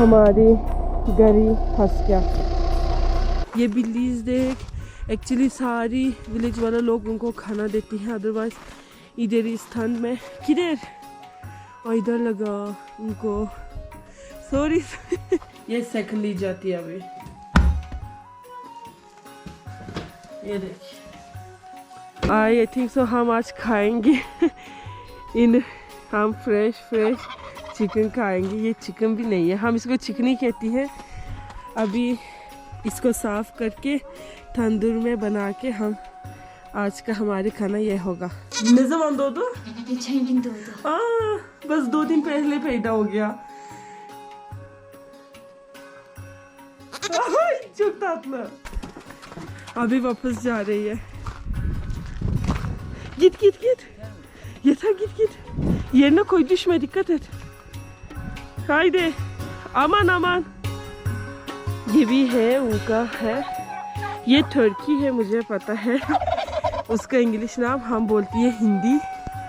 हमारी गाड़ी फंस गया। ये बिल्लीज देख, एक्चुअली सारी विलेज वाला लोग उनको खाना देती हैं, अदरवाइज इधर इस ठंड में किधर और इधर लगा उनको। सॉरी ये सेकंड ली जाती है अभी। ये देखिए, आई थिंक सो हम आज खाएंगे हम फ्रेश चिकन खाएंगे। ये चिकन भी नहीं है, हम इसको चिकनी कहती हैं। अभी इसको साफ करके तंदूर में बना के हम आज का हमारे खाना ये होगा। Ne zaman doğdu? Geçen gün doğdu. बस 2 दिन पहले पैदा हो गया। çok tatlı. Abi वापस जा रही है। Git. Yeter git. Yerine koy, düşme, dikkat et. Haydi. Aman. ये भी है उनका है। ये टर्की है, मुझे पता है। उसका इंग्लिश नाम, हम बोलती है हिंदी।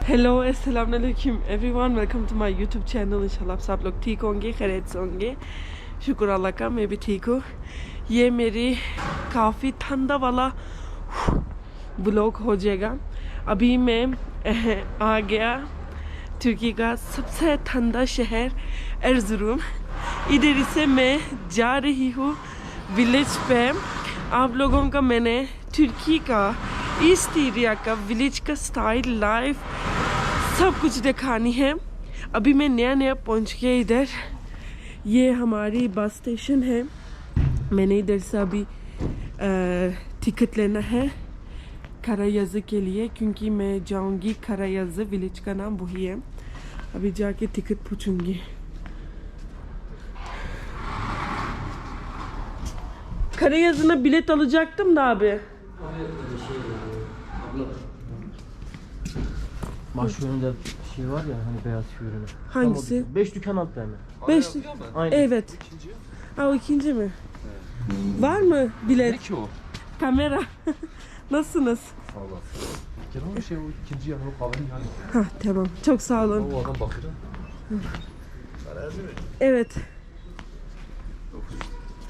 हेलो अस्सलाम वालेकुम everyone, welcome to my YouTube channel. इंशाल्लाह आप सब लोग ठीक होंगे, खैरियत से होंगे। शुक्र अल्लाह का, मैं भी ठीक हूँ। ये मेरी काफ़ी ठंडा वाला ब्लॉग हो जाएगा। अभी मैं आ गया तुर्की का सबसे ठंडा शहर एर्जुरुम। इधर से मैं जा रही हूँ विलेज पे। आप लोगों का मैंने तुर्की का ईस्ट एरिया का विलेज का स्टाइल, लाइफ सब कुछ दिखानी है। अभी मैं नया पहुँच गया इधर। ये हमारी बस स्टेशन है। मैंने इधर से अभी टिकट लेना है करायazı के लिए, क्योंकि मैं जाऊंगी करायazı, विलेज का नाम वही है। अभी जाके टिकट पूछूंगी। Karayazı'na bilet alacaktım da abi. Şu önünde şey var ya, hani beyaz şu ürünü. Hangisi? 5 dükkan altta hemen. 5. Aynen. Evet. O ikinci mi? Var mı bilet? Ne ki o? Kamera. Nasılsınız? Sağ olasın. Genel bir şey o ikinci yanı kahvenin yani. Ha tamam. Çok sağ olun. O adam bakıyor. Evet.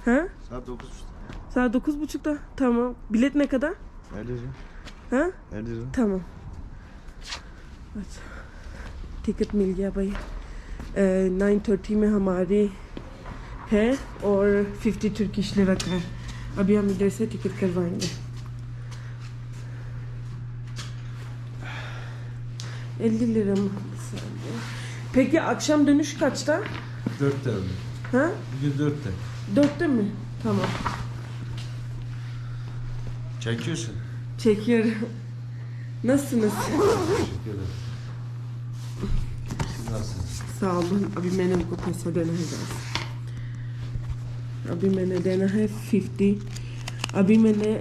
Ha? Saat 9. Saat 9.30'da. Tamam. Bilet ne kadar? 50 lira. Ha? 50 lira. tamam. अच्छा, ticket मिल गया भाई। 9:30 में हमारी है और 50 Turkish lira का है। अभी हम इधर से टिकट करवाएंगे। 50 lira mı? Peki akşam dönüş kaçta? 4'te mi? Ha? Bugün 4'te. 4'te mi? Tamam. Çekiyorsun. Çekiyorum. Nasılsınız? Teşekkür ederim. Siz nasılsınız? sağ olun। अभी मैंने उनको पैसा देना है गाइस। अभी मैंने देना है 50। अभी मैंने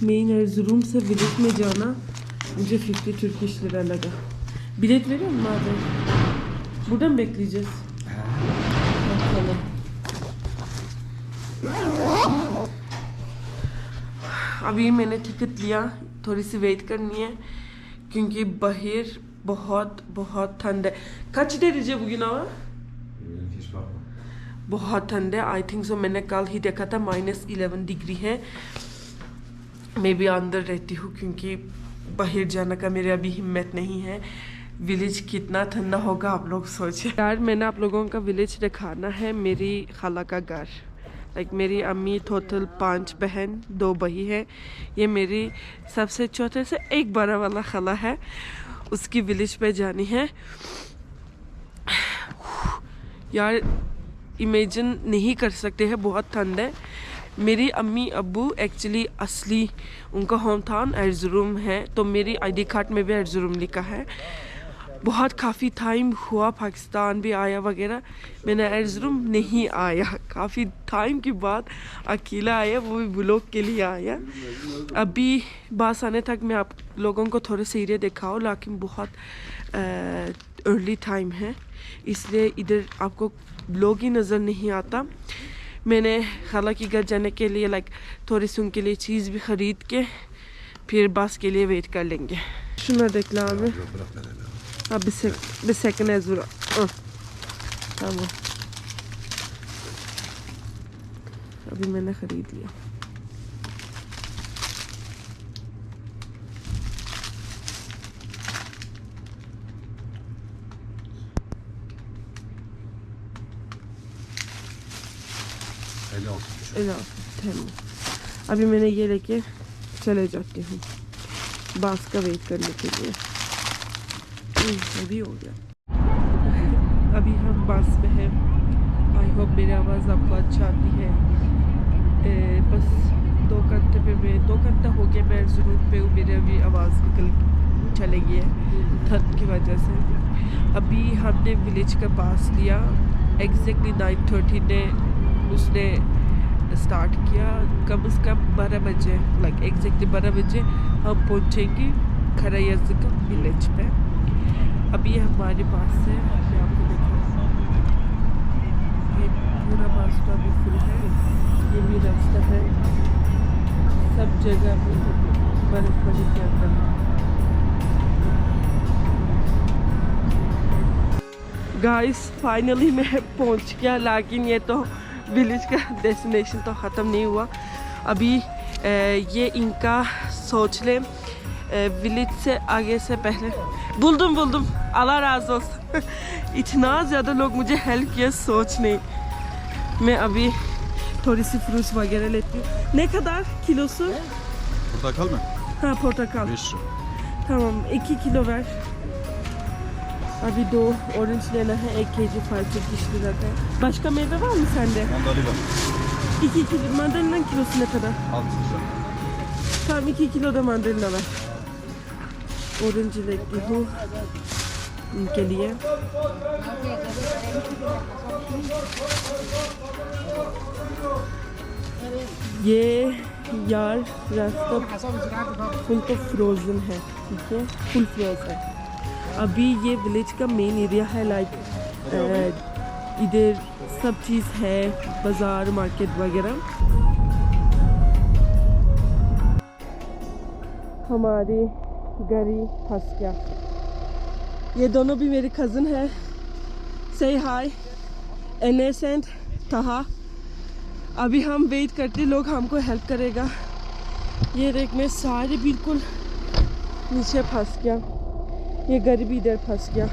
मेन एर्जुरुम से विलेज में जाना, मुझे 50 Turkish lira लगा। Bilet veriyor mu abi? Burada mı bekleyeceğiz? Tamam. अभी मैंने टिकट लिया, थोड़ी सी वेट करनी है क्योंकि बाहर बहुत ठंड है। kaç derece bugün hava? Hiç bakma. बहुत ठंड है। आई थिंक सो मैंने कल ही देखा था -11 डिग्री है। मैं भी अंदर रहती हूँ क्योंकि बाहर जाने का मेरे अभी हिम्मत नहीं है। विलेज कितना ठंडा होगा आप लोग सोचें। यार मैंने आप लोगों का विलेज दिखाना है, मेरी खाला का घर। लाइक मेरी अम्मी टोटल 5 बहन 2 भाई है। ये मेरी सबसे छोटे से एक बड़ा वाला खाला है, उसकी विलेज पे जानी है। यार इमेजिन नहीं कर सकते हैं, बहुत ठंड है। मेरी अम्मी अब्बू एक्चुअली असली उनका होम टाउन एर्जुरुम है, तो मेरी आईडी कार्ड में भी एर्जुरुम लिखा है। बहुत काफ़ी टाइम हुआ पाकिस्तान भी आया वगैरह, मैंने एर्जुरुम नहीं आया। काफ़ी टाइम के बाद अकेला आया, वो भी ब्लॉग के लिए आया। अभी बस आने तक मैं आप लोगों को थोड़े से एरिया दिखाऊँ, लेकिन बहुत अर्ली टाइम है, इसलिए इधर आपको ब्लॉग ही नज़र नहीं आता। मैंने खाला की घर जाने के लिए लाइक थोड़ी सी उनके लिए चीज़ भी ख़रीद के फिर बस के लिए वेट कर लेंगे। Şuna dekle abi. Ha bir second ezura. Tamam. अभी मैंने ख़रीद लिया। अभी मैंने ये लेके चले जाती हूँ बस का वेट करने के लिए। अभी हो गया, अभी हम बस में हैं। आई होप मेरी आवाज़ आपको अच्छा आती है। बस 2 घंटे पे मैं 2 घंटा हो गया मैं ज़रूर पे हूँ। मेरी अभी आवाज़ निकल चलेगी है ठंड की वजह से। अभी हमने विलेज का पास लिया। एग्जैक्टली 9:30 ने उसने स्टार्ट किया। कम से कम 12 बजे लाइक एग्जैक्टली 12 बजे हम पहुँचेंगे खरायज़ विलेज पे। अभी ये हमारे पास है, मैं आपको दिखाऊँ। ये पूरा रास्ता भी फुल है, ये भी रास्ता है, सब जगह बर्फ पड़ी के अंदर। गाइस फाइनली मैं पहुंच गया, लेकिन ये तो विलेज का डेस्टिनेशन तो ख़त्म नहीं हुआ अभी। ये इनका सोच ले विलेज से आगे से पहले बुलदुम अल्लाह राज़ olsun। इतना ज़्यादा लोग मुझे हेल्प किया सोच नहीं। मैं अभी थोड़ी सी फ्रूट्स वगैरह लेती हूँ। Ne kadar kilosu? Portakal mı? Ha portakal. 5 lira. Tamam 2 kilo ver. अभी 2 orange लेना है, 1 kg farklı dişli zaten. Başka meyve var mı sende? Mandalina. 2 kilo mandalina kilosu ne kadar? 6 lira. Tamam 2 kilo da mandalina ver. Orange लेती हूँ इनके लिए। ये यार रास्ता फुल तो फ्रोज़न है, ठीक है, फुल फ्रोज है। अभी ये विलेज का मेन एरिया है, लाइक इधर सब चीज़ है, बाज़ार मार्केट वगैरह। हमारी गाड़ी फंस गया। ये दोनों भी मेरे कज़न है। से हाय एनएस एंड तहा। अभी हम वेट करते, लोग हमको हेल्प करेगा। ये रेक में सारे बिल्कुल नीचे फंस गया, ये गाड़ी भी इधर फंस गया।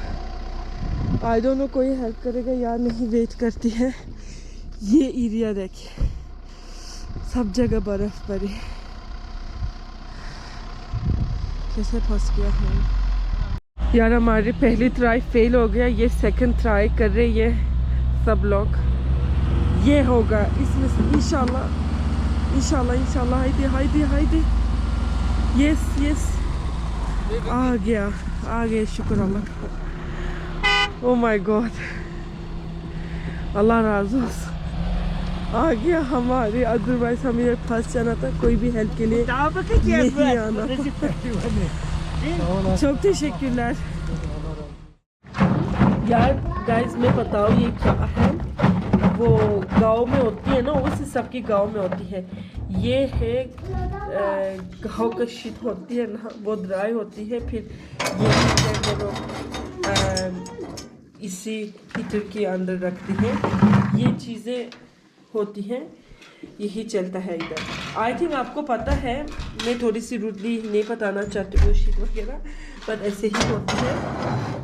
आई डोंट नो कोई हेल्प करेगा या नहीं, वेट करती है। ये एरिया देखिए, सब जगह बर्फ पड़ी, कैसे फंस गया है यार। हमारी पहली ट्राई फेल हो गया, ये सेकंड ट्राई कर रहे हैं सब लोग। ये होगा इसमें से इंशाल्लाह इंशाल्लाह इंशाल्लाह। हाइदे यस आ गया शुक्र अल्लाह। ओ माय गॉड अल्लाह राज़ हो। आ गया हमारे, अदरवाइज हम ये फंस जाना था, कोई भी हेल्प के लिए नहीं आना। çok teşekkürler यार। गाइस मैं बताऊँ ये क्या है, वो गांव में होती है ना, उस सबकी गांव में होती है। ये है गांव का शीट होती है ना, वो ड्राई होती है, फिर ये लोग इसी हीटर के अंदर रखती है। ये चीज़ें होती हैं, यही चलता है इधर। आई थिंक आपको पता है, मैं थोड़ी सी रूडली नहीं बताना चाहती हूँ शीट वगैरह, पर ऐसे ही होती है।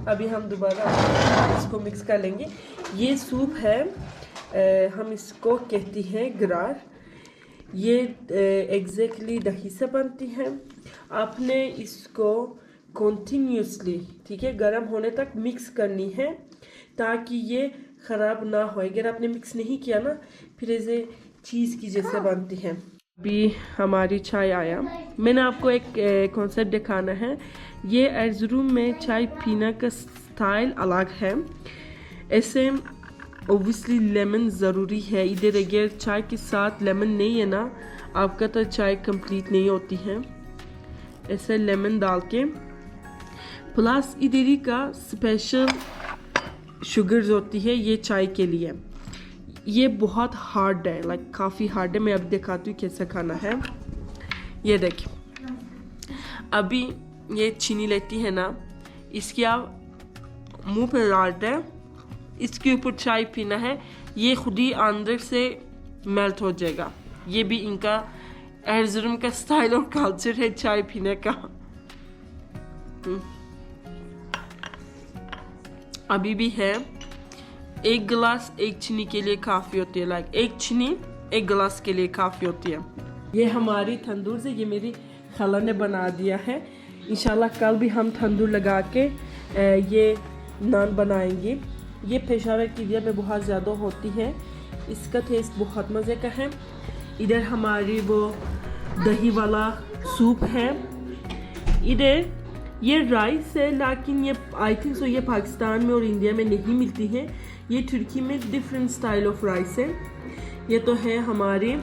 अभी हम दोबारा इसको मिक्स कर लेंगे। ये सूप है, हम इसको कहती हैं गरार। ये एग्जैक्टली दही से बनती है। आपने इसको कॉन्टीन्यूसली, ठीक है, गर्म होने तक मिक्स करनी है ताकि ये ख़राब ना हो। अगर आपने मिक्स नहीं किया ना, फिर ऐसे चीज़ की जैसे बनती है। अभी हमारी चाय आया। मैंने आपको एक कॉन्सेप्ट दिखाना है। ये एर्ज़ुरूम में चाय पीने का स्टाइल अलग है। ऐसे ओबियसली लेमन ज़रूरी है इधर। अगर चाय के साथ लेमन नहीं है ना, आपका तो चाय कंप्लीट नहीं होती है। ऐसे लेमन डाल के, प्लस इधर का स्पेशल शुगर्स होती है ये चाय के लिए। ये बहुत हार्ड है, लाइक काफ़ी हार्ड है। मैं अब दिखाती हूँ कैसे खाना है। ये देखिए, अभी ये चीनी लेती है ना, इसकी आप मुंह पे डालते हैं, इसके ऊपर चाय पीना है। ये खुद ही अंदर से मेल्ट हो जाएगा। ये भी इनका एर्जुरुम का स्टाइल और कल्चर है चाय पीने का। अभी भी है, एक गिलास एक चीनी के लिए काफ़ी होती है, लाइक एक चीनी एक गिलास के लिए काफ़ी होती है। ये हमारी तंदूर से, ये मेरी खाला ने बना दिया है। इंशाल्लाह कल भी हम तंदूर लगा के ये नान बनाएंगे। ये पेशावर की एरिया में बहुत ज़्यादा होती है, इसका टेस्ट बहुत मज़े का है। इधर हमारी वो दही वाला सूप है। इधर ये राइस है, लेकिन ये आई थिंक सो ये पाकिस्तान में और इंडिया में नहीं मिलती है। ये तुर्की में डिफरेंट स्टाइल ऑफ राइस है। ये तो है हमारी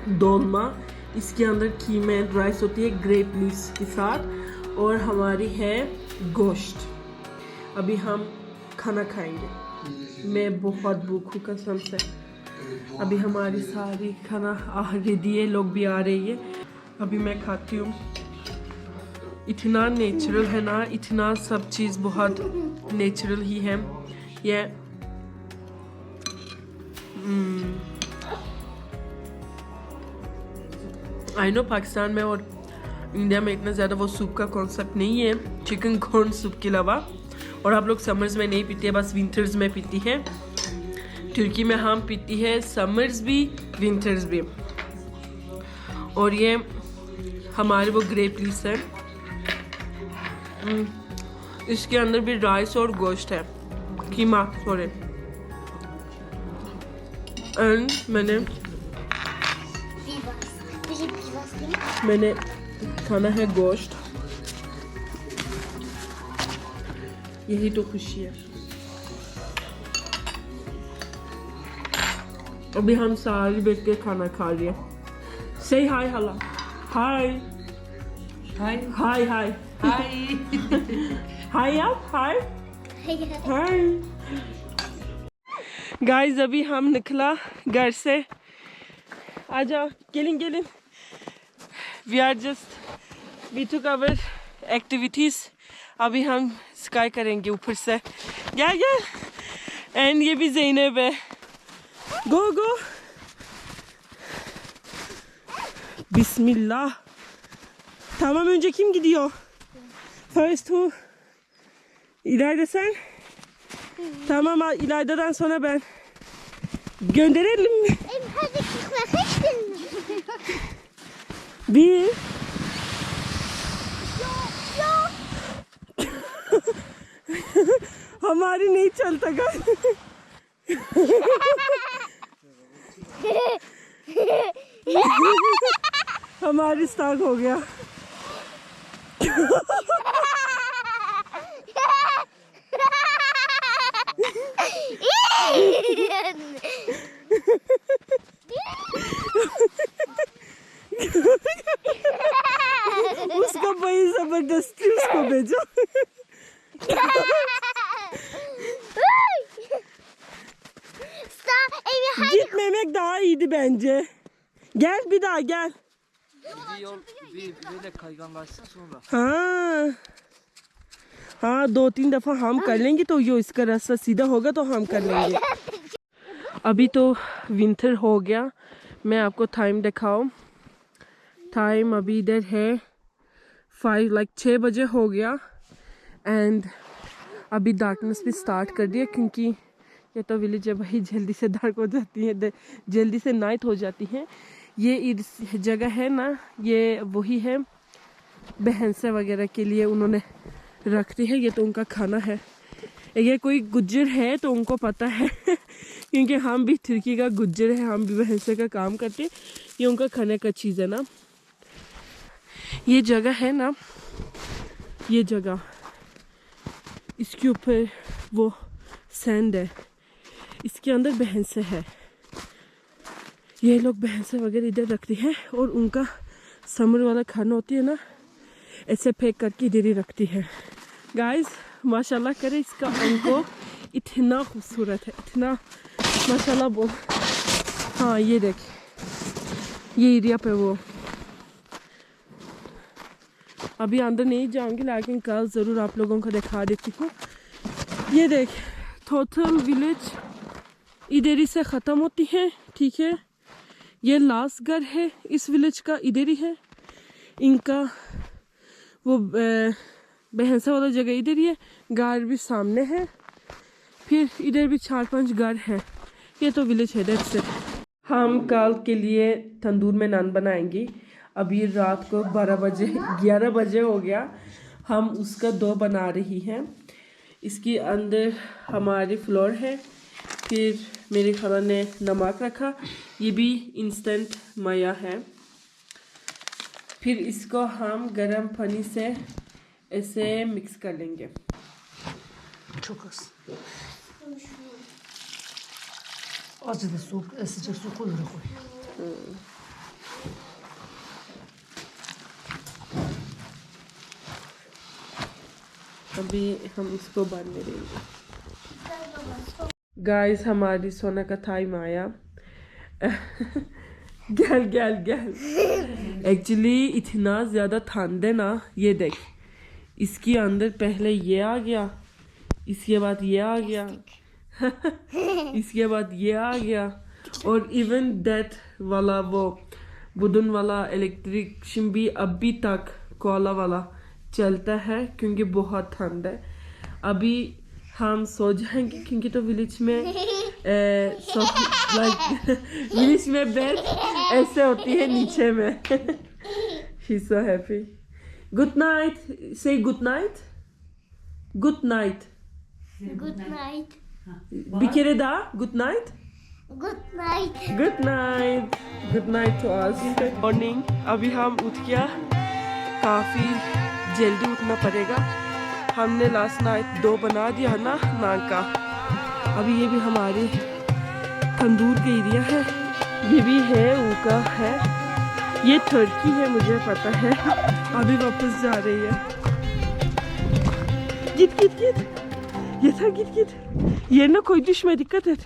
दोलमा, इसके अंदर कीमा एंड राइस होती है ग्रेप लीव्स के साथ, और हमारी है गोश्त। अभी हम खाना खाएंगे। मैं बहुत भूख हूँ कसम से। अभी हमारी सारी खाना रेडी है, लोग भी आ रही है। अभी मैं खाती हूँ। इतना नेचुरल है ना, इतना सब चीज़ बहुत नेचुरल ही है। ये आई नो पाकिस्तान में और इंडिया में इतना ज़्यादा वो सूप का कॉन्सेप्ट नहीं है, चिकन कॉर्न सूप के अलावा। और आप लोग समर्स में नहीं पीते, बस विंटर्स में पीती है। तुर्की में हम पीती है समर्स भी विंटर्स भी। और ये हमारे वो ग्रेप लीव्स है, इसके अंदर भी राइस और गोश्त है, कीमा सॉरी। एंड मैंने खाना है गोश्त। यही तो खुशी है। अभी हम सारी बैठ के खाना खा रही है। से हाय हाला, हाय हाय हाय हाय हाय हाय आप हाय हाय। गाइस अभी हम निकला घर से। आ जाओ, गेलिन गेलिन। We are just we took our activities. अभी हम स्काई करेंगे ऊपर से। या एंड ये भी ज़ैनब है। गो गो Bismillah. Tamam, önce kim gidiyor? First who? İlayda sen? Tamam, İlayda'dan sonra ben. Gönderelim mi? Hadi bakayım. Bir. हमारी नहीं चलता गाइस। हमारी स्टार्ट हो गया। उसका भाई जबरदस्ती उसको भेजो। Gitmemek daha iyiydi bence. Gel bir daha gel. Bir böyle kayganlaşsın sonra. हाँ 2-3 दफ़ा हम कर लेंगे तो यो इसका रास्ता सीधा होगा तो हम कर लेंगे। अभी तो विंटर हो गया। मैं आपको टाइम दिखाऊं। टाइम अभी इधर है 6 बजे हो गया। एंड अभी डार्कनेस भी स्टार्ट कर दिया, क्योंकि ये तो विलेज है भाई, जल्दी से डार्क हो जाती है, जल्दी से नाइट हो जाती है। ये इस जगह है ना, ये वही है भैंसे वगैरह के लिए उन्होंने रखती है। ये तो उनका खाना है। ये कोई गुज्जर है तो उनको पता है क्योंकि हम भी तुर्की का गुज्जर है, हम भी भैंसे का काम करते हैं। ये उनका खाने का चीज़ है ना। ये जगह है ना, ये जगह, इसके ऊपर वो सैंड है, इसके अंदर भैंसे है। ये लोग भैंसे वगैरह इधर रखते हैं और उनका समर वाला खाना होती है ना, ऐसे पैक करके इधर ही रखती है। गाइस माशाल्लाह करे, इसका उनको इतना खूबसूरत है, इतना माशाल्लाह बोल। हाँ ये देख, ये एरिया पे वो। अभी अंदर नहीं जाऊंगी, लेकिन कल ज़रूर आप लोगों को दिखा देती हूँ। ये देख, टोटल विलेज इधर ही से ख़त्म होती है, ठीक है। ये लास्ट घर है इस विलेज का, इधर ही है। इनका वो भैंसा वाला जगह इधर ही है, घर भी सामने है, फिर इधर भी 4-5 घर है। ये तो विलेज है। That's it. हम कल के लिए तंदूर में नान बनाएंगे। अभी रात को 11 बजे हो गया। हम उसका डो बना रही हैं। इसके अंदर हमारी फ्लोर है, फिर मेरी खाला ने नमक रखा, ये भी इंस्टेंट माया है। फिर इसको हम गर्म पानी से ऐसे मिक्स कर लेंगे। Çok az. Azıcık da soğuk, sıcak su koy, öyle koy. अभी हम इसको बांधने देंगे। गाइस हमारी सोना का टाइम आया। गैल गैल गैल एक्चुअली इतना ज़्यादा ठंड है ना, ये देख, इसके अंदर पहले ये आ गया, इसके बाद ये आ गया, इसके बाद ये आ गया, और इवन दैट वाला वो बुदन वाला इलेक्ट्रिशियन भी अभी तक कोला वाला चलता है क्योंकि बहुत ठंड है। अभी हम सो जाएंगे क्योंकि तो विलेज में विलेज में बेड ऐसे होती है नीचे में। She so happy. Good night, say good night, good night. Good night. Bir kere daha good night. Good night. Good night, good night to us. Morning, अभी हम उठ गया, काफ़ी जल्दी उठना पड़ेगा। हमने लास्ट नाइट डो बना दिया ना नान का। अभी ये भी हमारी तंदूर का एरिया है, ये भी है उनका है। ये टर्की है, मुझे पता है। अभी वापस जा रही है। Git. Yeter git. Yerine koy, düşme, dikkat et.